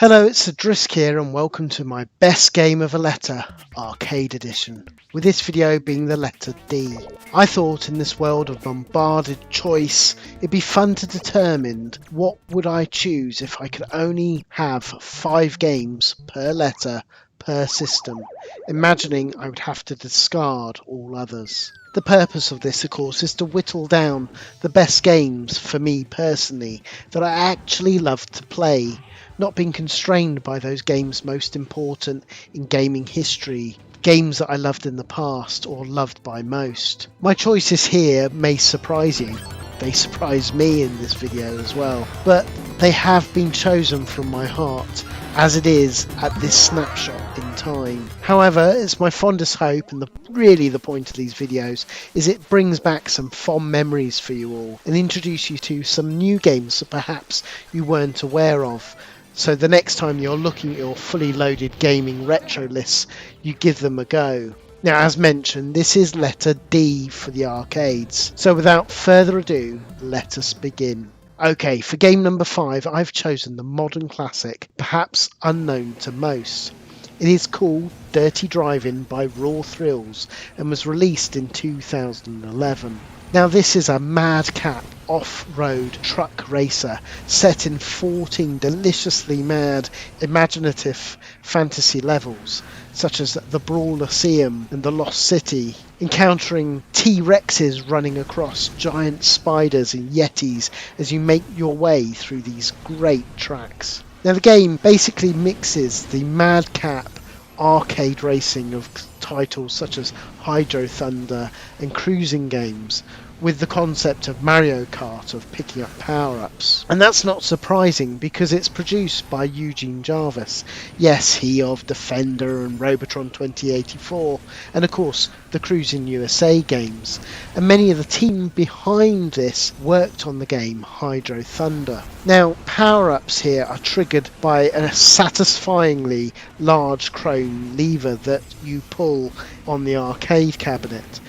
Hello, it's Drisk here and welcome to my best game of a letter, Arcade Edition, with this video being the letter D. I thought in this world of bombarded choice, it'd be fun to determine what would I choose if I could only have 5 games per letter per system, imagining I would have to discard all others. The purpose of this, of course, is to whittle down the best games for me personally that I actually love to play, not being constrained by those games most important in gaming history, games that I loved in the past or loved by most. My choices here may surprise you. They surprise me in this video as well, but they have been chosen from my heart as it is at this snapshot in time. However, it's my fondest hope, and really the point of these videos is it brings back some fond memories for you all and introduce you to some new games that perhaps you weren't aware of. So the next time you're looking at your fully loaded gaming retro lists, you give them a go. Now, as mentioned, this is letter D for the arcades. So without further ado, let us begin. Okay, for game number 5, I've chosen the modern classic, perhaps unknown to most. It is called Dirty Driving by Raw Thrills and was released in 2011. Now, this is a madcap off-road truck racer set in 14 deliciously mad, imaginative fantasy levels, such as the Brawlerseum and the Lost City, encountering T-Rexes running across giant spiders and yetis as you make your way through these great tracks. Now, the game basically mixes the madcap arcade racing of titles such as Hydro Thunder and cruising games with the concept of Mario Kart, of picking up power-ups. And that's not surprising because it's produced by Eugene Jarvis. Yes, he of Defender and Robotron 2084, and of course the Cruising USA games. And many of the team behind this worked on the game Hydro Thunder. Now, power-ups here are triggered by a satisfyingly large chrome lever that you pull on the arcade cabinet.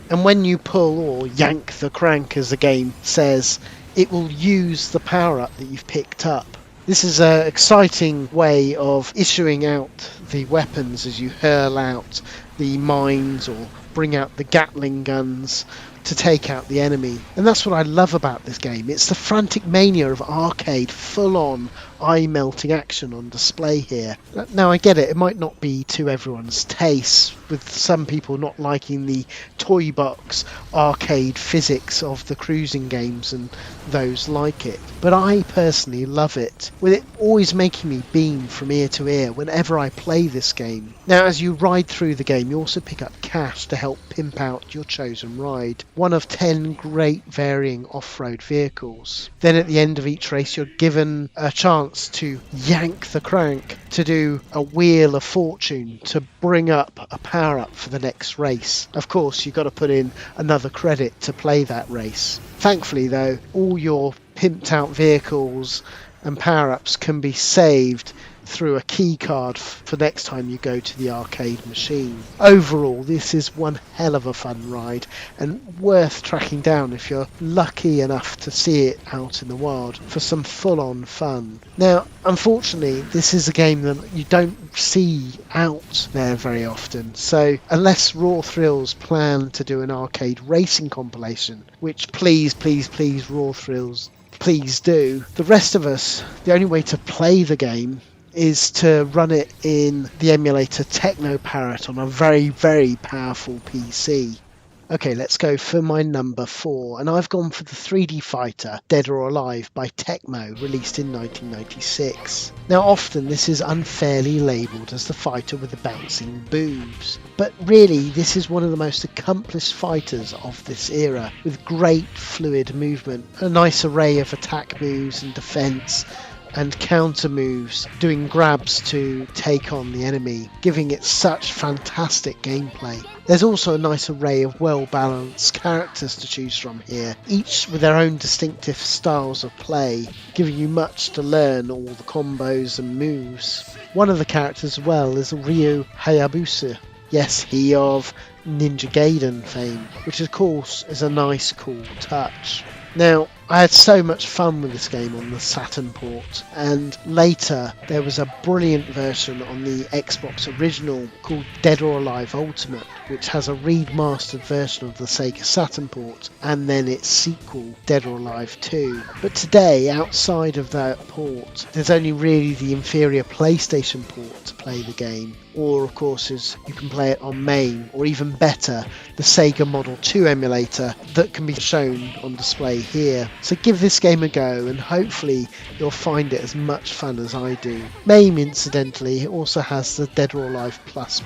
And when you pull or yank the crank, as the game says, it will use the power-up that you've picked up. This is an exciting way of issuing out the weapons as you hurl out the mines or bring out the Gatling guns to take out the enemy. And that's what I love about this game. It's the frantic mania of arcade, full-on eye-melting action on display here. Now, I get it might not be to everyone's taste, with some people not liking the toy box arcade physics of the cruising games and those like it, but I personally love it, with it always making me beam from ear to ear whenever I play this game. Now, as you ride through the game, you also pick up cash to help pimp out your chosen ride, one of 10 great varying off-road vehicles. Then at the end of each race, you're given a chance to yank the crank to do a wheel of fortune to bring up a power up for the next race. Of course, you've got to put in another credit to play that race. Thankfully though, all your pimped out vehicles and power ups can be saved through a key card for next time you go to the arcade machine. Overall, this is one hell of a fun ride and worth tracking down if you're lucky enough to see it out in the wild for some full-on fun. Now, unfortunately, this is a game that you don't see out there very often, so unless Raw Thrills plan to do an arcade racing compilation, which please Raw Thrills, please do, the rest of us, the only way to play the game is to run it in the emulator Technoparrot on a very powerful PC. Okay, let's go for my number 4, and I've gone for the 3D fighter Dead or Alive by Tecmo, released in 1996. Now, often this is unfairly labelled as the fighter with the bouncing boobs, but really this is one of the most accomplished fighters of this era, with great fluid movement, a nice array of attack moves and defence, and counter moves, doing grabs to take on the enemy, giving it such fantastic gameplay. There's also a nice array of well-balanced characters to choose from here, each with their own distinctive styles of play, giving you much to learn all the combos and moves. One of the characters as well is Ryu Hayabusa. Yes, he of Ninja Gaiden fame, which of course is a nice cool touch. Now, I had so much fun with this game on the Saturn port, and later there was a brilliant version on the Xbox original called Dead or Alive Ultimate, which has a remastered version of the Sega Saturn port and then its sequel Dead or Alive 2. But today, outside of that port, there's only really the inferior PlayStation port to play the game, or of course you can play it on MAME, or even better, the Sega Model 2 emulator that can be shown on display here. So give this game a go and hopefully you'll find it as much fun as I do. MAME, incidentally, also has the Dead or Alive Plus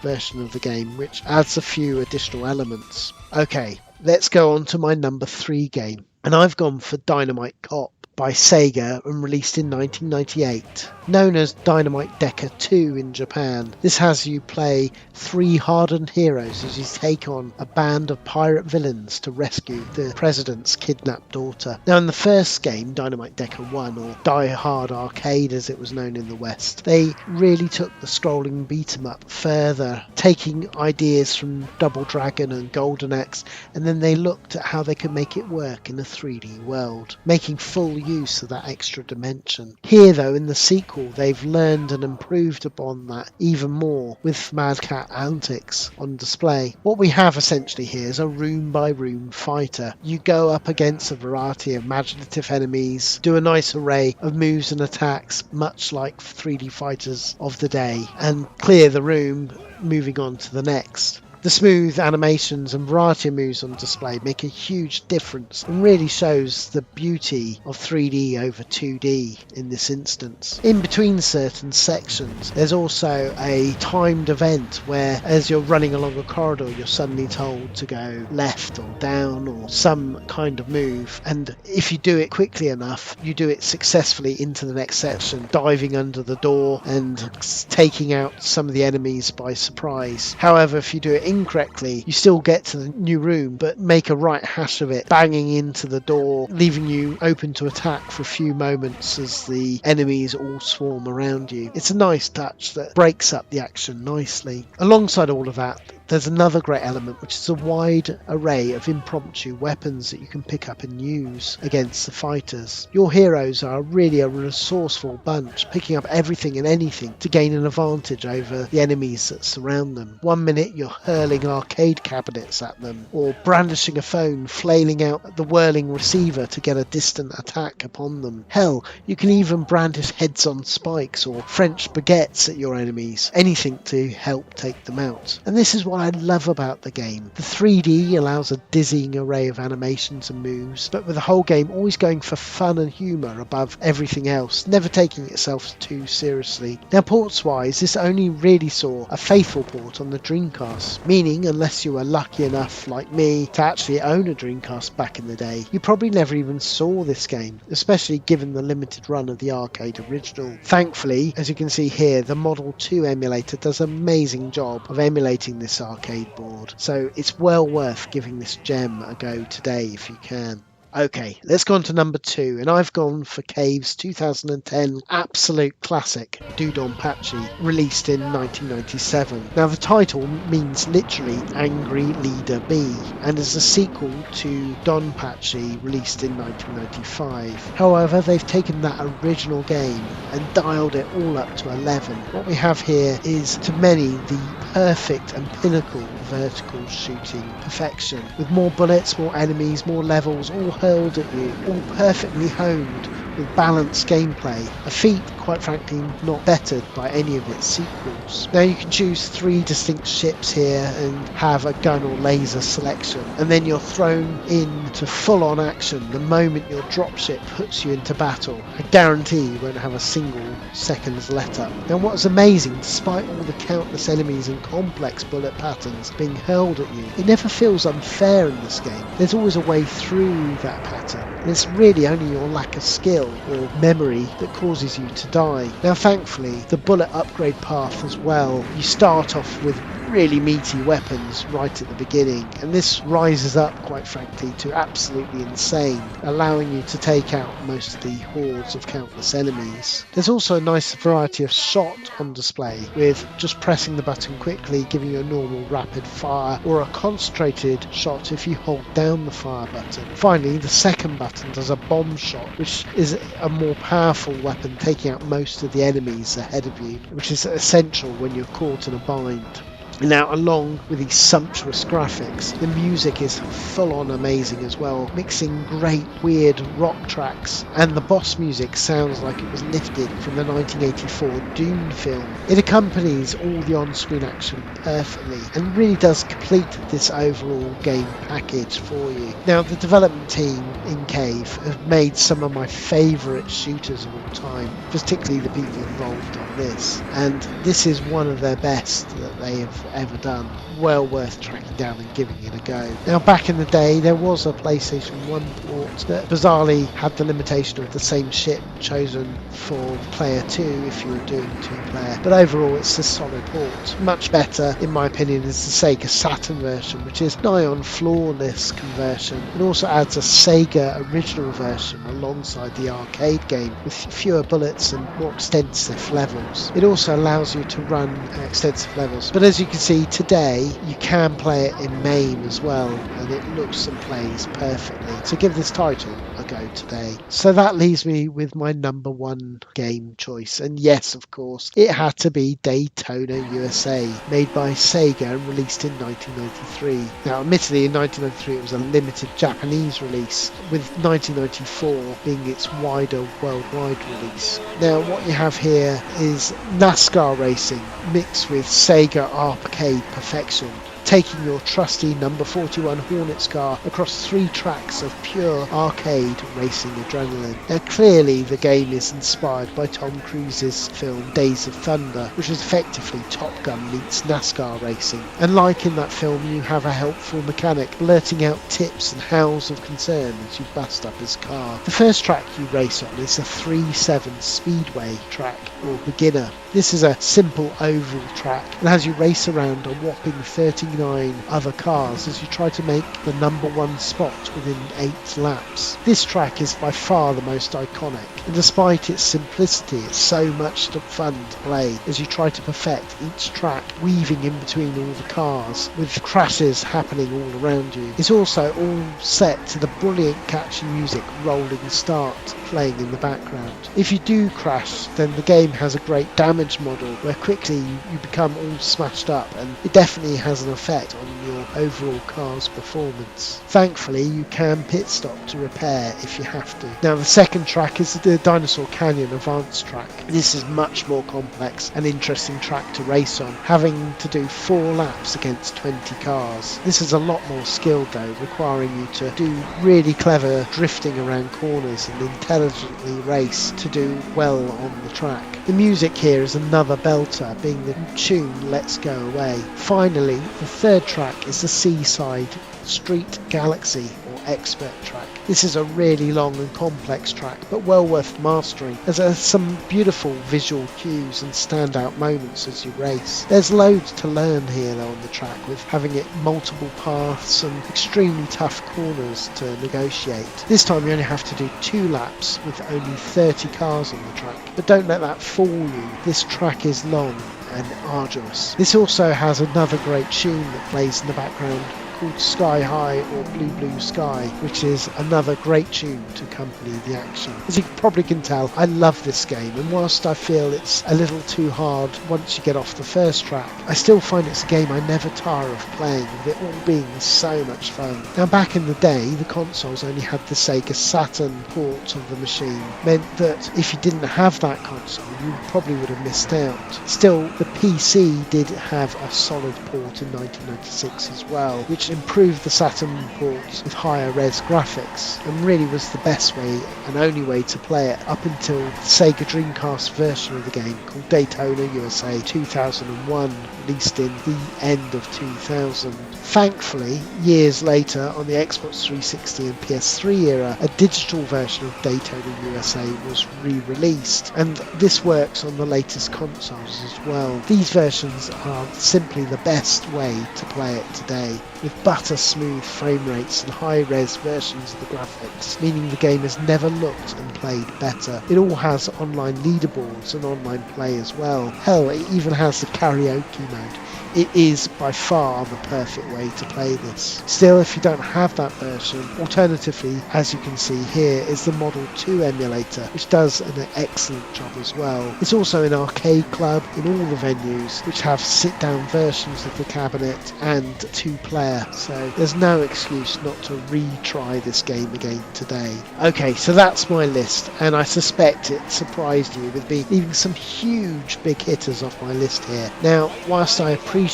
version of the game, which adds a few additional elements. Okay, let's go on to my number 3 game, and I've gone for Dynamite Cop by Sega and released in 1998. Known as Dynamite Decker 2 in Japan, this has you play 3 hardened heroes as you take on a band of pirate villains to rescue the president's kidnapped daughter. Now in the first game, Dynamite Decker 1, or Die Hard Arcade as it was known in the West, they really took the scrolling beat 'em up further, taking ideas from Double Dragon and Golden Axe, and then they looked at how they could make it work in a 3D world, making full use of that extra dimension. Here though, in the sequel, they've learned and improved upon that even more with Mad Cat antics on display. What we have essentially here is a room by room fighter. You go up against a variety of imaginative enemies, do a nice array of moves and attacks much like 3D fighters of the day, and clear the room, moving on to the next. The smooth animations and variety of moves on display make a huge difference and really shows the beauty of 3D over 2D in this instance. In between certain sections, there's also a timed event where as you're running along a corridor, you're suddenly told to go left or down or some kind of move, and if you do it quickly enough, you do it successfully into the next section, diving under the door and taking out some of the enemies by surprise. However, if you do it incorrectly, you still get to the new room but make a right hash of it, banging into the door, leaving you open to attack for a few moments as the enemies all swarm around you. It's a nice touch that breaks up the action nicely. Alongside all of that, there's another great element, which is a wide array of impromptu weapons that you can pick up and use against the fighters. Your heroes are really a resourceful bunch, picking up everything and anything to gain an advantage over the enemies that surround them. One minute you're hurling arcade cabinets at them, or brandishing a phone, flailing out the whirling receiver to get a distant attack upon them. Hell, you can even brandish heads on spikes or French baguettes at your enemies, anything to help take them out. And this is what I love about the game. The 3D allows a dizzying array of animations and moves, but with the whole game always going for fun and humour above everything else, never taking itself too seriously. Now ports wise, this only really saw a faithful port on the Dreamcast, meaning unless you were lucky enough like me to actually own a Dreamcast back in the day, you probably never even saw this game, especially given the limited run of the arcade original. Thankfully, as you can see here, the Model 2 emulator does an amazing job of emulating this arcade board, so it's well worth giving this gem a go today if you can. Okay, let's go on to number 2, and I've gone for Cave's 2010 absolute classic, Dodonpachi, released in 1997. Now the title means literally Angry Leader Bee, and is a sequel to Donpachi, released in 1995. However, they've taken that original game and dialed it all up to 11. What we have here is, to many, the perfect and pinnacle vertical shooting perfection, with more bullets, more enemies, more levels, all hurled at you, all perfectly honed with balanced gameplay, a feat quite frankly not bettered by any of its sequels. Now you can choose 3 distinct ships here and have a gun or laser selection, and then you're thrown into full-on action the moment your dropship puts you into battle. I guarantee you won't have a single second's let up. Now what's amazing, despite all the countless enemies and complex bullet patterns being hurled at you, it never feels unfair in this game. There's always a way through that pattern, and it's really only your lack of skill or memory that causes you to die. Now thankfully, the bullet upgrade path as well, you start off with really meaty weapons right at the beginning, and this rises up, quite frankly, to absolutely insane, allowing you to take out most of the hordes of countless enemies. There's also a nice variety of shot on display, with just pressing the button quickly giving you a normal rapid fire, or a concentrated shot if you hold down the fire button. Finally, the second button does a bomb shot, which is a more powerful weapon, taking out most of the enemies ahead of you, which is essential when you're caught in a bind. Now, along with these sumptuous graphics, the music is full on amazing as well, mixing great weird rock tracks, and the boss music sounds like it was lifted from the 1984 Dune film. It accompanies all the on-screen action perfectly and really does complete this overall game package for you. Now, the development team in Cave have made some of my favourite shooters of all time, particularly the people involved on this, and this is one of their best that they have ever done. Well worth tracking down and giving it a go. Now, back in the day there was a PlayStation 1 port that bizarrely had the limitation of the same ship chosen for player 2 if you were doing 2-player, but overall it's a solid port. Much better in my opinion is the Sega Saturn version, which is nigh on flawless conversion, and also adds a Sega original version alongside the arcade game with fewer bullets and more extensive levels. It also allows you to run extensive levels, but as you can see today you can play it in MAME as well, and it looks and plays perfectly. So give this title a go today. So that leaves me with my number one game choice, and yes, of course, it had to be Daytona USA, made by Sega and released in 1993. Now, admittedly, in 1993 it was a limited Japanese release, with 1994 being its wider worldwide release. Now, what you have here is NASCAR racing mixed with Sega arcade perfection, taking your trusty number 41 Hornets car across 3 tracks of pure arcade racing adrenaline. Now, clearly the game is inspired by Tom Cruise's film Days of Thunder, which is effectively Top Gun meets NASCAR racing, and like in that film you have a helpful mechanic blurting out tips and howls of concern as you bust up his car. The first track you race on is a 3-7 speedway track, or beginner. This is a simple oval track and has you race around a whopping 39 other cars as you try to make the number 1 spot within 8 laps. This track is by far the most iconic, and despite its simplicity it's so much fun to play as you try to perfect each track, weaving in between all the cars with crashes happening all around you. It's also all set to the brilliant catchy music Rolling Start playing in the background. If you do crash, then the game has a great damage model where quickly you become all smashed up, and it definitely has an effect on your overall car's performance. Thankfully you can pit stop to repair if you have to. Now, the second track is the Dinosaur Canyon Advance track. This is much more complex and interesting track to race on, having to do 4 laps against 20 cars. This is a lot more skilled though, requiring you to do really clever drifting around corners and intelligently race to do well on the track. The music here is another belter, being the tune Let's Go Away. Finally, the third track is the Seaside Street Galaxy, or Expert track. This is a really long and complex track, but well worth mastering, as there are some beautiful visual cues and standout moments as you race. There's loads to learn here though on the track, with having it multiple paths and extremely tough corners to negotiate. This time you only have to do 2 laps with only 30 cars on the track, but don't let that fool you. This track is long and arduous. This also has another great tune that plays in the background called Sky High, or Blue Blue Sky, which is another great tune to accompany the action. As you probably can tell, I love this game, and whilst I feel it's a little too hard once you get off the first track, I still find it's a game I never tire of playing, with it all being so much fun. Now, back in the day, the consoles only had the Sega Saturn port of the machine, meant that if you didn't have that console, you probably would have missed out. Still, the PC did have a solid port in 1996 as well, which which improved the Saturn ports with higher res graphics and really was the best way and only way to play it up until the Sega Dreamcast version of the game called Daytona USA 2001, released in the end of 2000. Thankfully, years later on the Xbox 360 and PS3 era, a digital version of Daytona USA was re-released, and this works on the latest consoles as well. These versions are simply the best way to play it today, with butter smooth frame rates and high-res versions of the graphics, meaning the game has never looked and played better. It all has online leaderboards and online play as well. Hell, it even has the karaoke mode. It is by far the perfect way to play this. Still, if you don't have that version, alternatively, as you can see here, is the Model 2 emulator, which does an excellent job as well. It's also an arcade club in all the venues, which have sit-down versions of the cabinet and two-player, so there's no excuse not to retry this game again today. Okay, so that's my list, and I suspect it surprised you with me leaving some huge big hitters off my list here. Now, whilst I appreciate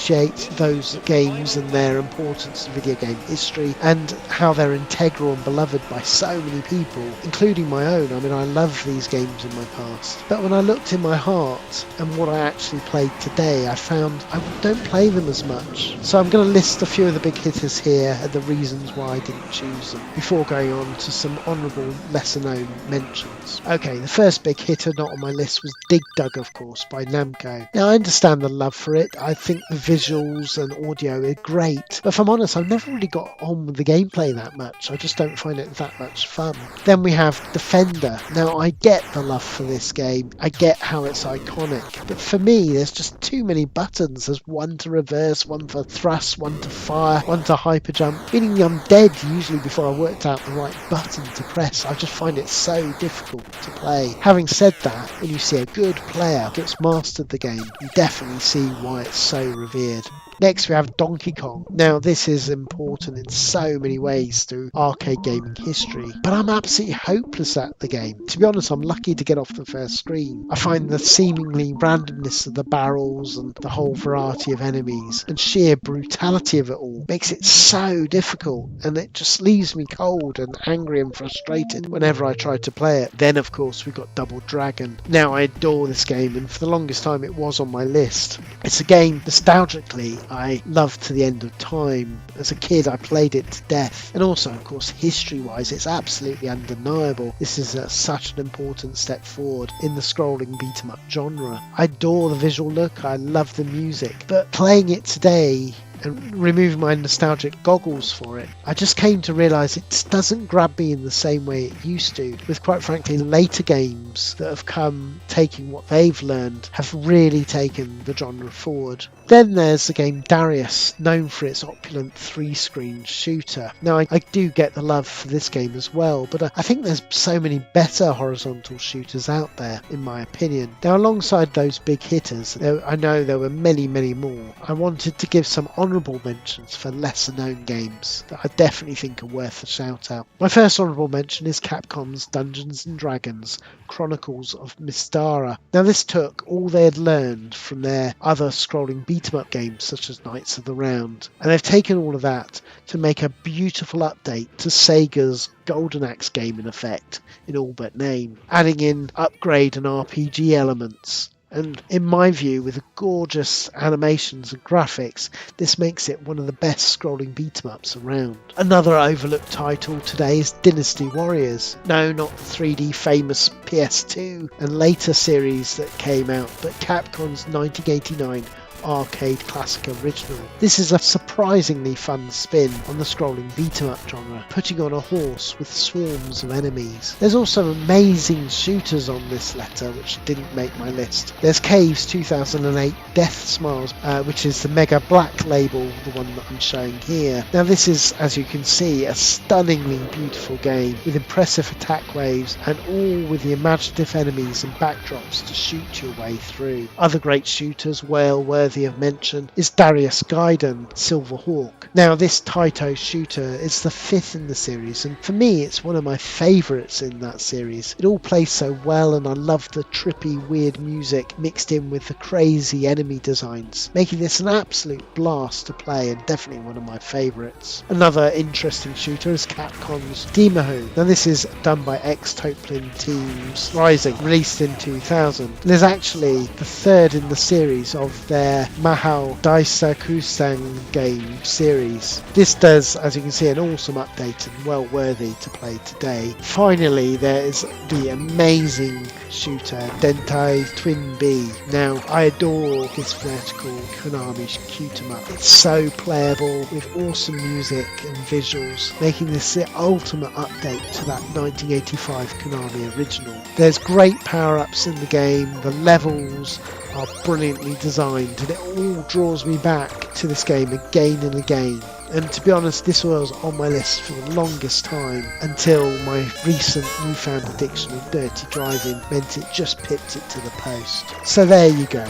those games and their importance in video game history and how they're integral and beloved by so many people, including my own. I mean, I love these games in my past. But when I looked in my heart and what I actually played today, I found I don't play them as much. So I'm going to list a few of the big hitters here and the reasons why I didn't choose them before going on to some honourable, lesser known mentions. Okay, the first big hitter not on my list was Dig Dug, of course, by Namco. Now, I understand the love for it. I think the visuals and audio are great, but if I'm honest, I've never really got on with the gameplay that much. I just don't find it that much fun. Then we have Defender. Now, I get the love for this game, I get how it's iconic, but for me there's just too many buttons. There's one to reverse, one for thrust, one to fire, one to hyper jump, meaning I'm dead usually before I worked out the right button to press. I just find it so difficult to play. Having said that, when you see a good player that's mastered the game, you definitely see why it's so revered. Next we have Donkey Kong. Now this is important in so many ways through arcade gaming history, but I'm absolutely hopeless at the game. To be honest, I'm lucky to get off the first screen. I find the seemingly randomness of the barrels and the whole variety of enemies and sheer brutality of it all makes it so difficult, and it just leaves me cold and angry and frustrated whenever I try to play it. Then of course we've got Double Dragon. Now I adore this game, and for the longest time it was on my list. It's a game nostalgically I loved to the end of time. As a kid I played it to death, and also of course history wise it's absolutely undeniable. This is such an important step forward in the scrolling beat 'em up genre. I adore the visual look, I love the music, but playing it today and removing my nostalgic goggles for it, I just came to realise it doesn't grab me in the same way it used to, with quite frankly later games that have come taking what they've learned have really taken the genre forward. Then there's the game Darius, known for its opulent 3-screen shooter. Now I do get the love for this game as well, but I think there's so many better horizontal shooters out there in my opinion. Now alongside those big hitters, I know there were many more. I wanted to give some honourable mentions for lesser known games that I definitely think are worth a shout out. My first honourable mention is Capcom's Dungeons & Dragons Chronicles of Mystara. Now this took all they had learned from their other scrolling beat-em-up games such as Knights of the Round, and they've taken all of that to make a beautiful update to Sega's Golden Axe game in effect, in all but name, adding in upgrade and RPG elements. And in my view, with the gorgeous animations and graphics, this makes it one of the best scrolling beat-em-ups around. Another overlooked title today is Dynasty Warriors. No, not the 3D famous PS2 and later series that came out, but Capcom's 1989 arcade classic original. This is a surprisingly fun spin on the scrolling beat-em-up genre, putting on a horse with swarms of enemies. There's also amazing shooters on this letter which didn't make my list. There's Cave's 2008 Death Smiles, which is the Mega Black label, the one that I'm showing here. Now this is, as you can see, a stunningly beautiful game with impressive attack waves and all with the imaginative enemies and backdrops to shoot your way through. Other great shooters, Whale, Worthy worthy of mention is Darius Gaiden, Silverhawk. Now this Taito shooter is the 5th in the series, and for me it's one of my favourites in that series. It all plays so well, and I love the trippy weird music mixed in with the crazy enemy designs, making this an absolute blast to play and definitely one of my favourites. Another interesting shooter is Capcom's Demahu. Now this is done by ex-Toplin Teams Rising, released in 2000. There's actually the 3rd in the series of their Mahou Daisakusan game series. This does, as you can see, an awesome update and well worthy to play today. Finally, there is the amazing shooter Dentai Twin B. Now, I adore this vertical Konami shoot 'em up. It's so playable with awesome music and visuals, making this the ultimate update to that 1985 Konami original. There's great power-ups in the game, the levels are brilliantly designed, and it all draws me back to this game again and again. And to be honest, this was on my list for the longest time until my recent newfound addiction of dirty driving meant it just pipped it to the post. So there you go.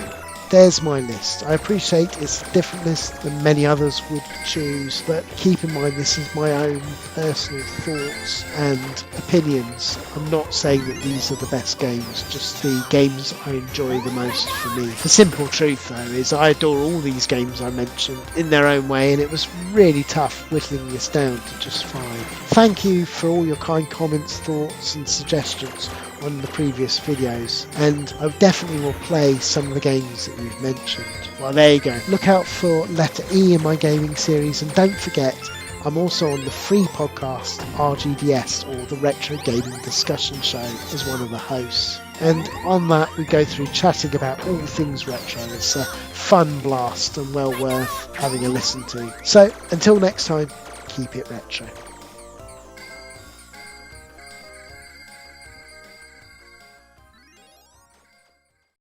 There's my list. I appreciate it's a different list than many others would choose, but keep in mind this is my own personal thoughts and opinions. I'm not saying that these are the best games, just the games I enjoy the most for me. The simple truth though is I adore all these games I mentioned in their own way, and it was really tough whittling this down to just 5. Thank you for all your kind comments, thoughts and suggestions on the previous videos, and I definitely will play some of the games that you've mentioned. Well, there you go. Look out for letter E in my gaming series, and don't forget I'm also on the free podcast RGDS, or the Retro Gaming Discussion Show, as one of the hosts. And on that we go through chatting about all things retro. It's a fun blast and well worth having a listen to. So until next time, keep it retro.